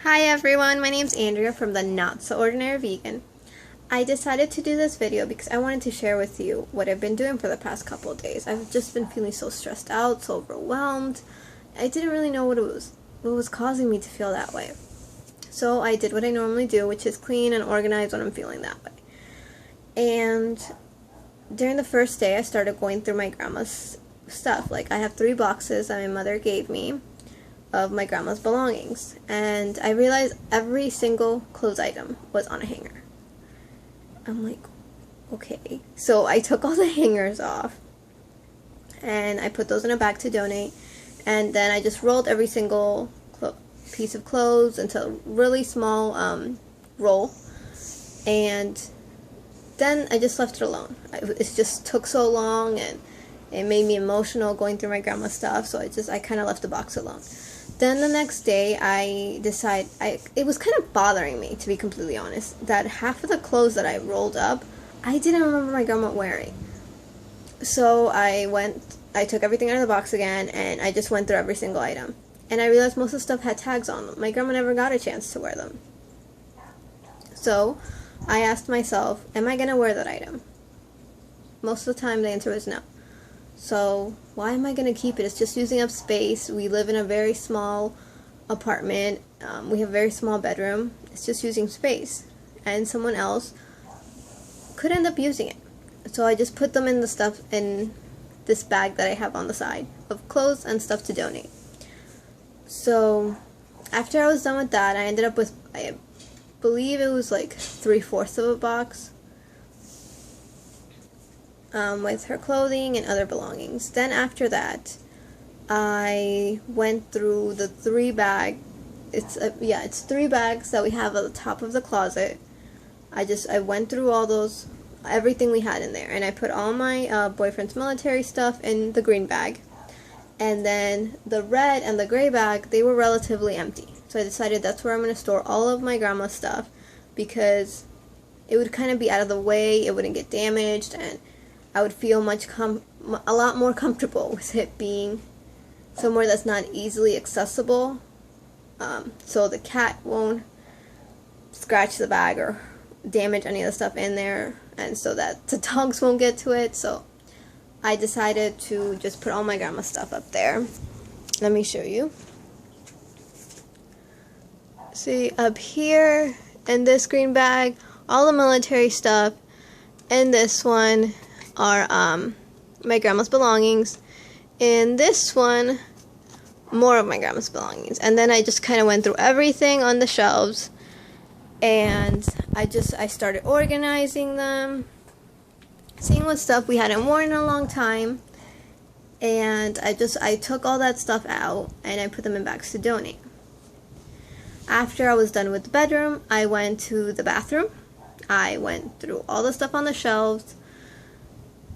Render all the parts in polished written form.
Hi everyone, my name's Andrea from the Not So Ordinary Vegan. I decided to do this video because I wanted to share with you what I've been doing for the past couple of days. I've just been feeling so stressed out, so overwhelmed. I didn't really know what was causing me to feel that way. So I did what I normally do, which is clean and organize when I'm feeling that way. And during the first day, I started going through my grandma's stuff. Like, I have 3 boxes that my mother gave me of my grandma's belongings, and I realized every single clothes item was on a hanger. I'm like, okay. So I took all the hangers off and I put those in a bag to donate, and then I just rolled every single piece of clothes into a really small roll, and then I just left it alone. It just took so long and it made me emotional going through my grandma's stuff, so I kind of left the box alone. Then the next day, it was kind of bothering me, to be completely honest, that half of the clothes that I rolled up, I didn't remember my grandma wearing. So I took everything out of the box again, and I just went through every single item. And I realized most of the stuff had tags on them. My grandma never got a chance to wear them. So I asked myself, am I going to wear that item? Most of the time, the answer was no. So why am I going to keep it? It's just using up space. We live in a very small apartment. We have a very small bedroom. It's just using space. And someone else could end up using it. So I just put them in this bag that I have on the side of clothes and stuff to donate. So after I was done with that, I ended up with, I believe it was like 3/4 of a box. With her clothing and other belongings. Then after that, I went through the 3 bags. It's 3 bags that we have at the top of the closet. I went through everything we had in there, and I put all my boyfriend's military stuff in the green bag. And then the red and the gray bag, they were relatively empty. So I decided that's where I'm going to store all of my grandma's stuff, because it would kind of be out of the way, it wouldn't get damaged, and I would feel a lot more comfortable with it being somewhere that's not easily accessible, so the cat won't scratch the bag or damage any of the stuff in there, and so that the dogs won't get to it. So I decided to just put all my grandma's stuff up there. Let me show you. See, up here in this green bag, all the military stuff. In this one are my grandma's belongings. In this one, more of my grandma's belongings. And then I just kind of went through everything on the shelves, and I started organizing them, seeing what stuff we hadn't worn in a long time, and I took all that stuff out and I put them in bags to donate. After I was done with the bedroom, I went to the bathroom. I went through all the stuff on the shelves,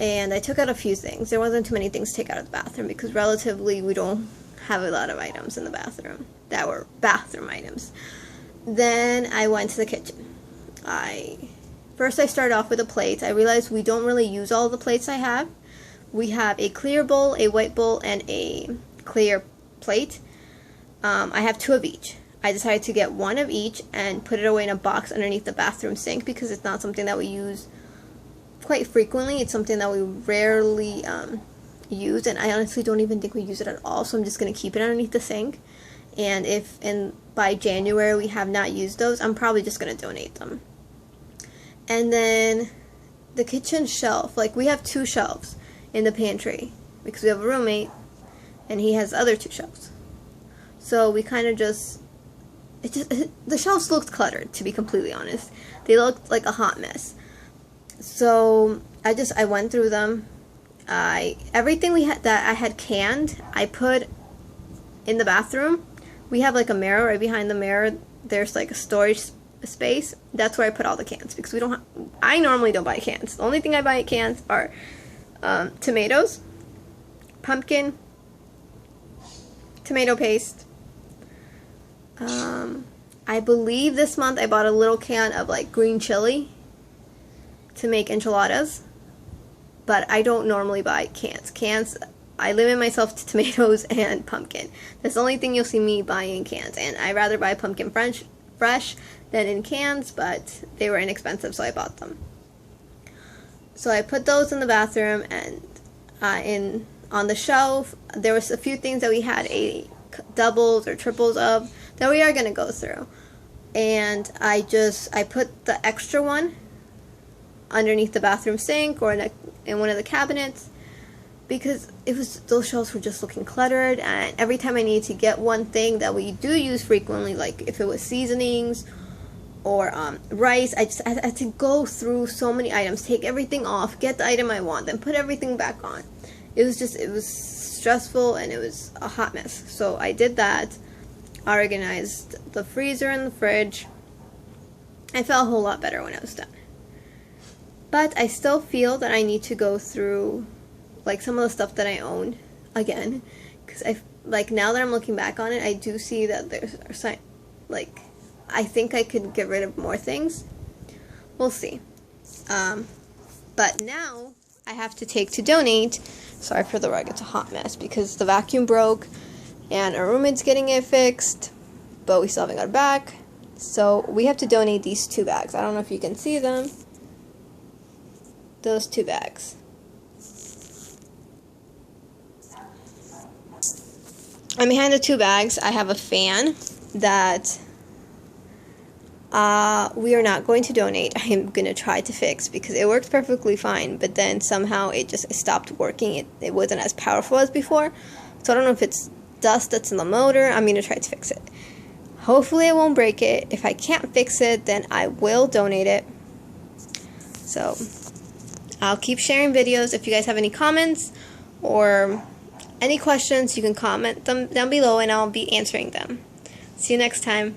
and I took out a few things. There wasn't too many things to take out of the bathroom because relatively we don't have a lot of items in the bathroom that were bathroom items. Then I went to the kitchen. First I started off with the plates. I realized we don't really use all the plates I have. We have a clear bowl, a white bowl, and a clear plate. I have 2 of each. I decided to get 1 of each and put it away in a box underneath the bathroom sink because it's not something that we use quite frequently. It's something that we rarely use, and I honestly don't even think we use it at all, so I'm just going to keep it underneath the sink. And if by January we have not used those, I'm probably just going to donate them. And then the kitchen shelf, like, we have 2 shelves in the pantry because we have a roommate and he has other 2 shelves. So we kind of the shelves looked cluttered, to be completely honest. They looked like a hot mess. So I went through them. Everything that I had canned, I put in the bathroom. We have like a mirror. Right behind the mirror, there's like a storage space. That's where I put all the cans, because I normally don't buy cans. The only thing I buy at cans are tomatoes, pumpkin, tomato paste. I believe this month I bought a little can of like green chili to make enchiladas, but I don't normally buy cans. Cans I limit myself to tomatoes and pumpkin. That's the only thing you'll see me buying in cans, and I rather buy pumpkin fresh than in cans, but they were inexpensive, so I bought them. So I put those in the bathroom, and on the shelf there was a few things that we had doubles or triples of that we are going to go through, and I put the extra one underneath the bathroom sink or in one of the cabinets, because those shelves were just looking cluttered, and every time I needed to get one thing that we do use frequently, like if it was seasonings or rice, I had to go through so many items, take everything off, get the item I want, then put everything back on. It was stressful, and it was a hot mess. So I did that. I organized the freezer and the fridge. I felt a whole lot better when I was done. But I still feel that I need to go through like some of the stuff that I own again, because now that I'm looking back on it, I do see that there's like I think I could get rid of more things. We'll see. But now I have to take to donate. Sorry for the rug, it's a hot mess because the vacuum broke and our roommate's getting it fixed, but we still haven't got it back. So we have to donate these 2 bags. I don't know if you can see them. Those 2 bags. And behind the 2 bags, I have a fan that we are not going to donate. I am going to try to fix because it works perfectly fine, but then somehow it stopped working. It wasn't as powerful as before. So I don't know if it's dust that's in the motor. I'm going to try to fix it. Hopefully I won't break it. If I can't fix it, then I will donate it. So I'll keep sharing videos. If you guys have any comments or any questions, you can comment them down below and I'll be answering them. See you next time.